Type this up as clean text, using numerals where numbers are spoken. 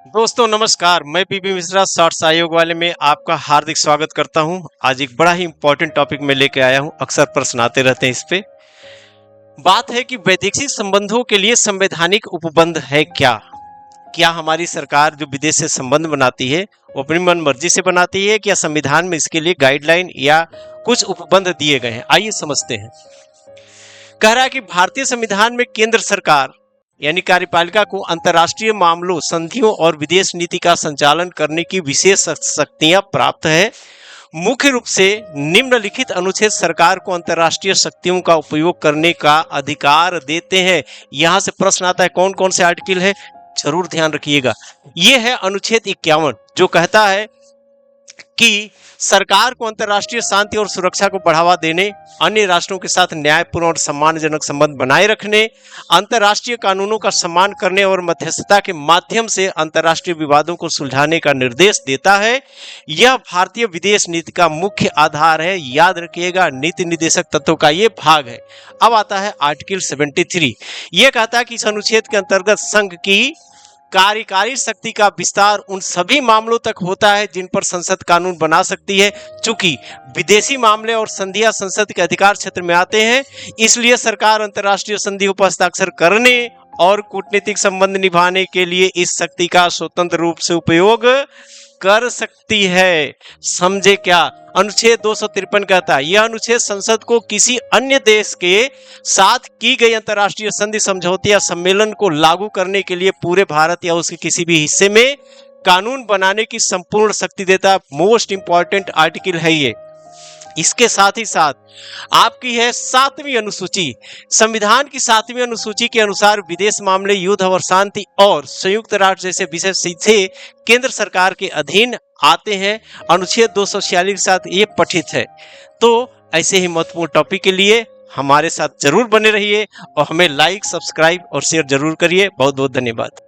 दोस्तों नमस्कार, मैं पीपी मिश्रा शॉर्ट्स आयोग वाले में आपका हार्दिक स्वागत करता हूं। आज एक बड़ा ही इंपॉर्टेंट टॉपिक में लेके आया हूं, अक्सर प्रश्न आते रहते हैं इस पे। बात है कि वैदेशिक संबंधों के लिए संवैधानिक उपबंध है क्या? क्या हमारी सरकार जो विदेश से संबंध बनाती है वो अपनी मन मर्जी से बनाती है, क्या संविधान में इसके लिए गाइडलाइन या कुछ उपबंध दिए गए हैं? आइए समझते हैं। कह रहा है कि भारतीय संविधान में केंद्र सरकार यानी कार्यपालिका को अंतर्राष्ट्रीय मामलों, संधियों और विदेश नीति का संचालन करने की विशेष शक्तियां प्राप्त है। मुख्य रूप से निम्नलिखित अनुच्छेद सरकार को अंतर्राष्ट्रीय शक्तियों का उपयोग करने का अधिकार देते हैं। यहां से प्रश्न आता है कौन कौन से आर्टिकल है, जरूर ध्यान रखिएगा। यह है अनुच्छेद 51 जो कहता है कि सरकार को अंतर्राष्ट्रीय शांति और सुरक्षा को बढ़ावा देने, अन्य राष्ट्रों के साथ न्यायपूर्ण और सम्मानजनक संबंध बनाए रखने, अंतर्राष्ट्रीय कानूनों का सम्मान करने और मध्यस्थता के माध्यम से अंतर्राष्ट्रीय विवादों को सुलझाने का निर्देश देता है। यह भारतीय विदेश नीति का मुख्य आधार है। याद रखिएगा, नीति निर्देशक तत्वों का ये भाग है। अब आता है आर्टिकल 73। यह कहता है कि इस अनुच्छेद के अंतर्गत संघ की कार्यकारी शक्ति का विस्तार उन सभी मामलों तक होता है जिन पर संसद कानून बना सकती है। चूंकि विदेशी मामले और संधियां संसद के अधिकार क्षेत्र में आते हैं, इसलिए सरकार अंतर्राष्ट्रीय संधियों पर हस्ताक्षर करने और कूटनीतिक संबंध निभाने के लिए इस शक्ति का स्वतंत्र रूप से उपयोग कर सकती है। समझे क्या? अनुच्छेद 253 कहता है यह अनुच्छेद संसद को किसी अन्य देश के साथ की गई अंतर्राष्ट्रीय संधि, समझौते या सम्मेलन को लागू करने के लिए पूरे भारत या उसके किसी भी हिस्से में कानून बनाने की संपूर्ण शक्ति देता है। मोस्ट इंपॉर्टेंट आर्टिकल है ये। इसके साथ ही साथ आपकी है 7वीं अनुसूची। संविधान की 7वीं अनुसूची के अनुसार विदेश मामले, युद्ध और शांति और संयुक्त राष्ट्र जैसे विषय सीधे केंद्र सरकार के अधीन आते हैं। अनुच्छेद 246 के साथ ये पठित है। तो ऐसे ही महत्वपूर्ण टॉपिक के लिए हमारे साथ जरूर बने रहिए और हमें लाइक, सब्सक्राइब और शेयर जरूर करिए। बहुत बहुत धन्यवाद।